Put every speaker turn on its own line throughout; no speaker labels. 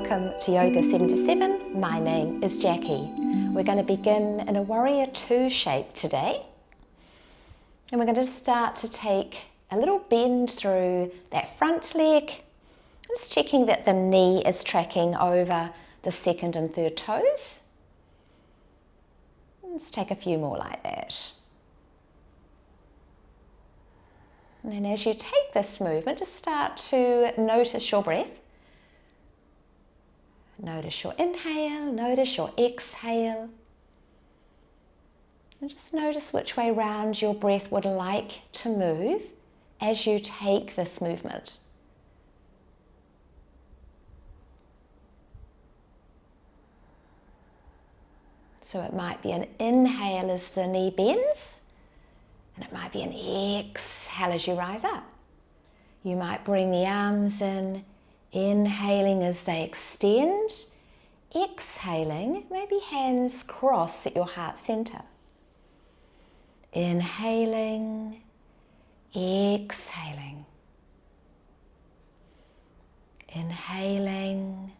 welcome to Yoga 77. My name is Jackie. We're going to begin in a Warrior 2 shape today. And we're going to start to take a little bend through that front leg. Just checking that the knee is tracking over the second and third toes. Let's take a few more like that. And then as you take this movement, just start to notice your breath. Notice your inhale, notice your exhale. And just notice which way round your breath would like to move as you take this movement. So it might be an inhale as the knee bends, and it might be an exhale as you rise up. You might bring the arms in, inhaling as they extend, exhaling, maybe hands cross at your heart center. Inhaling, exhaling. Inhaling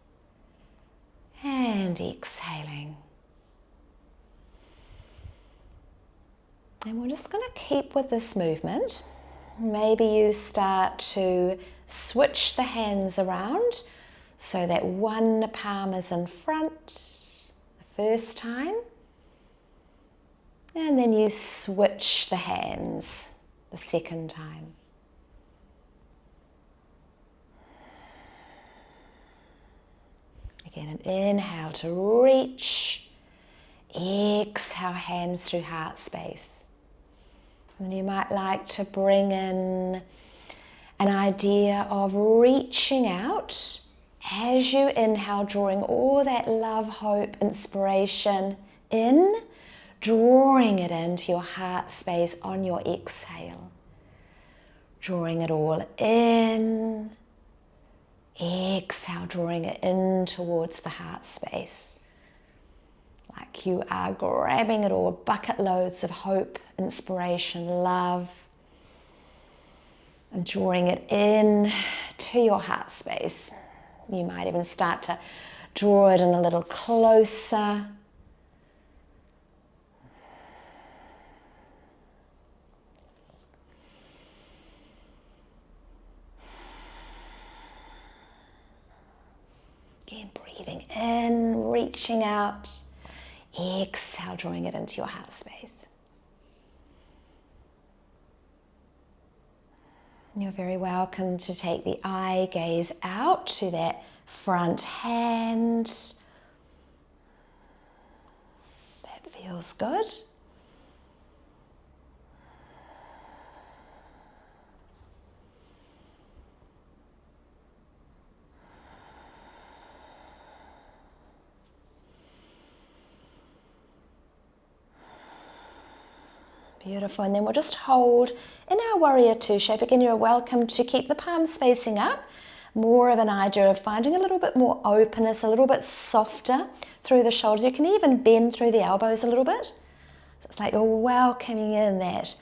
and exhaling. And we're just going to keep with this movement. Maybe you start to switch the hands around so that one palm is in front the first time. And then you switch the hands the second time. Again, an inhale to reach. Exhale, hands through heart space. And you might like to bring in an idea of reaching out as you inhale, drawing all that love, hope, inspiration in, drawing it into your heart space on your exhale. Drawing it all in, exhale, drawing it in towards the heart space. Like you are grabbing it all, bucket loads of hope, inspiration, love, and drawing it in to your heart space. You might even start to draw it in a little closer. Again, breathing in, reaching out. Exhale, drawing it into your heart space. You're very welcome to take the eye gaze out to that front hand. That feels good. Beautiful, and then we'll just hold in our Warrior 2 shape. Again, you're welcome to keep the palms facing up. More of an idea of finding a little bit more openness, a little bit softer through the shoulders. You can even bend through the elbows a little bit. So it's like you're welcoming in that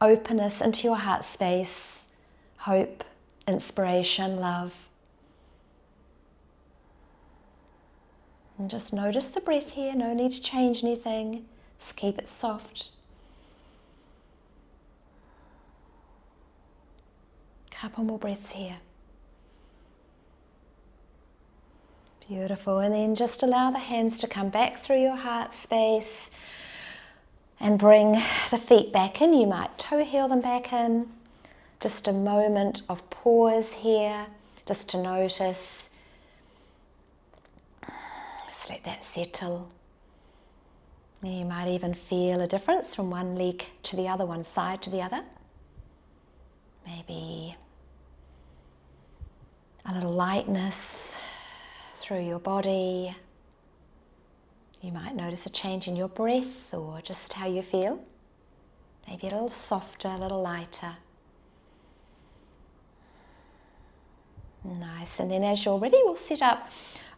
openness into your heart space, hope, inspiration, love. And just notice the breath here, no need to change anything. Just keep it soft. Couple more breaths here. Beautiful. And then just allow the hands to come back through your heart space and bring the feet back in. You might toe heel them back in. Just a moment of pause here, just to notice. Just let that settle. And you might even feel a difference from one leg to the other, one side to the other. Maybe a little lightness through your body. You might notice a change in your breath or just how you feel. Maybe a little softer, a little lighter. Nice. And then as you're ready, we'll sit up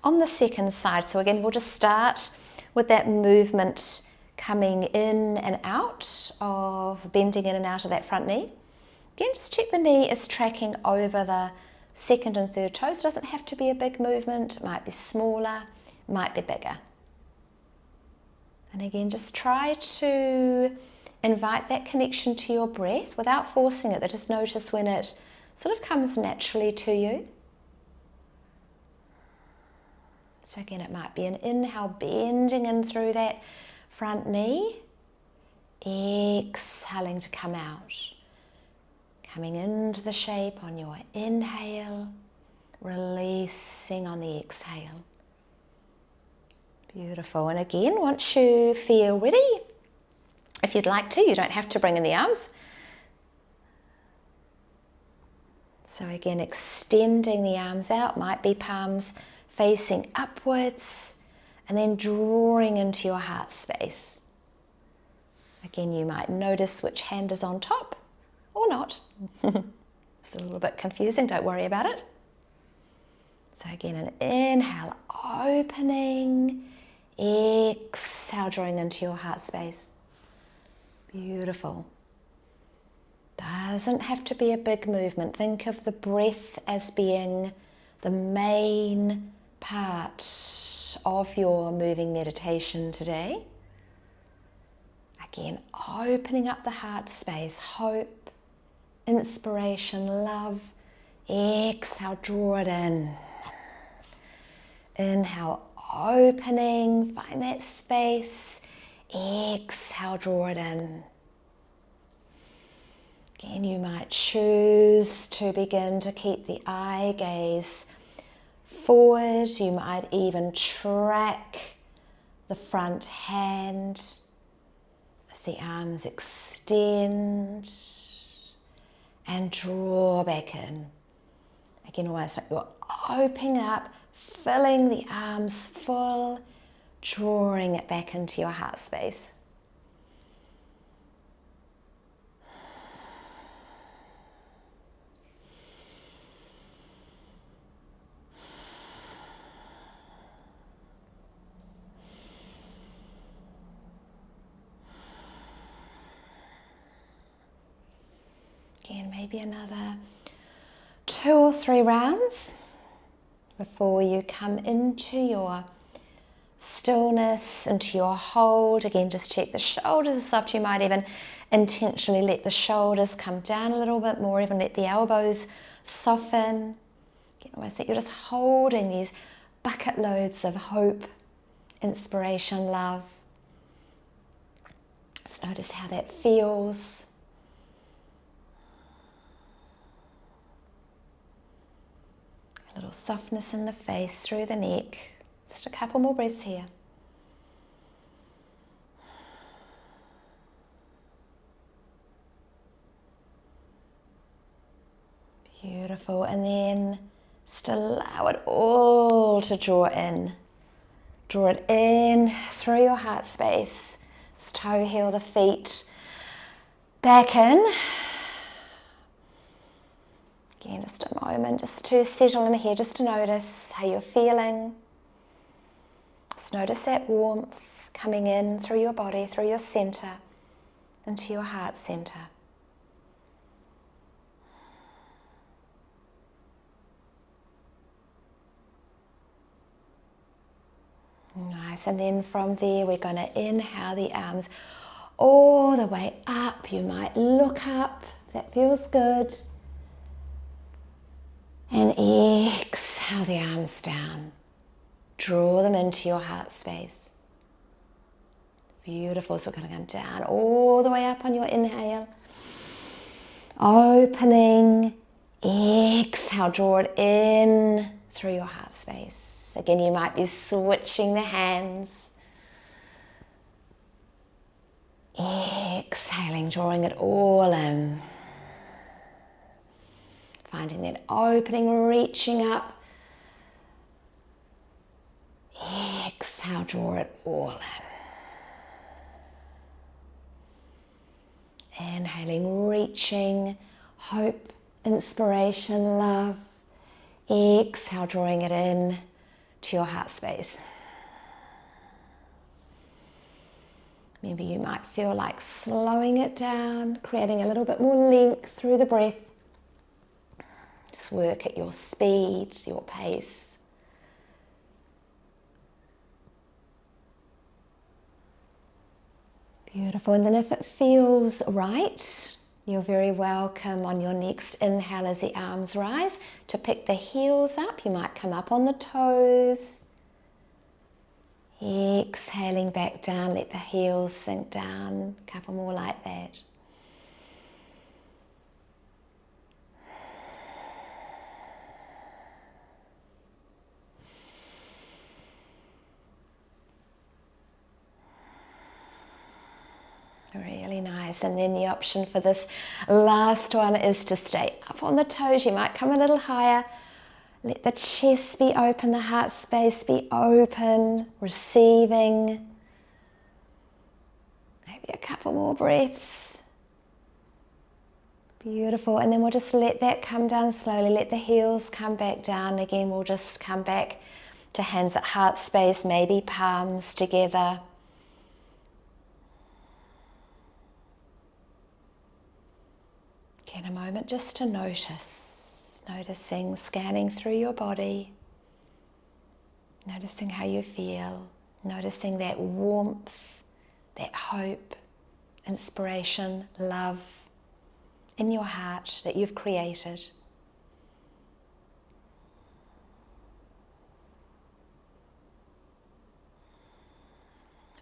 on the second side. So again, we'll just start with that movement coming in and out of bending in and out of that front knee. Again, just check the knee is tracking over the second and third toes. It doesn't have to be a big movement. It might be smaller, it might be bigger. And again, just try to invite that connection to your breath without forcing it. Just notice when it sort of comes naturally to you. So again, it might be an inhale, bending in through that front knee. Exhaling to come out. Coming into the shape on your inhale, releasing on the exhale. Beautiful. And again, once you feel ready, if you'd like to, you don't have to bring in the arms. So again, extending the arms out, might be palms facing upwards, and then drawing into your heart space. Again, you might notice which hand is on top or not. It's a little bit confusing, don't worry about it. So again, an inhale, opening, exhale, drawing into your heart space. Beautiful. Doesn't have to be a big movement. Think of the breath as being the main part of your moving meditation today. Again, opening up the heart space, hope, inspiration, love. Exhale, draw it in. Inhale, opening, find that space. Exhale, draw it in. Again, you might choose to begin to keep the eye gaze forward. You might even track the front hand as the arms extend and draw back in. Again, almost like you're opening up, filling the arms full, drawing it back into your heart space. Again, maybe another 2 or 3 rounds before you come into your stillness, into your hold. Again, just check the shoulders are soft. You might even intentionally let the shoulders come down a little bit more, even let the elbows soften. Again, almost like you're just holding these bucket loads of hope, inspiration, love. Just notice how that feels. A little softness in the face, through the neck. Just a couple more breaths here. Beautiful. And then just allow it all to draw in. Draw it in through your heart space. Just toe heel the feet back in. Again, just a moment just to settle in here, just to notice how you're feeling. Just notice that warmth coming in through your body, through your center, into your heart center. Nice, and then from there we're going to inhale the arms all the way up. You might look up, if that feels good. And exhale the arms down. Draw them into your heart space. Beautiful. So we're going to come down all the way up on your inhale. Opening. Exhale. Draw it in through your heart space. Again, you might be switching the hands. Exhaling, drawing it all in. Finding that opening, reaching up. Exhale, draw it all in. Inhaling, reaching, hope, inspiration, love. Exhale, drawing it in to your heart space. Maybe you might feel like slowing it down, creating a little bit more length through the breath. Just work at your speed, your pace. Beautiful. And then if it feels right, you're very welcome on your next inhale as the arms rise to pick the heels up. You might come up on the toes. Exhaling back down, let the heels sink down. A couple more like that. Really nice. And then the option for this last one is to stay up on the toes. You might come a little higher. Let the chest be open, the heart space be open, receiving. Maybe a couple more breaths. Beautiful. And then we'll just let that come down slowly. Let the heels come back down. Again, we'll just come back to hands at heart space, maybe palms together. Again, a moment just to notice. Noticing, scanning through your body. Noticing how you feel. Noticing that warmth, that hope, inspiration, love in your heart that you've created.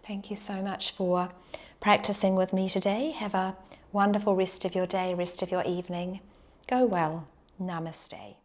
Thank you so much for practicing with me today. Have a wonderful rest of your day, rest of your evening. Go well. Namaste.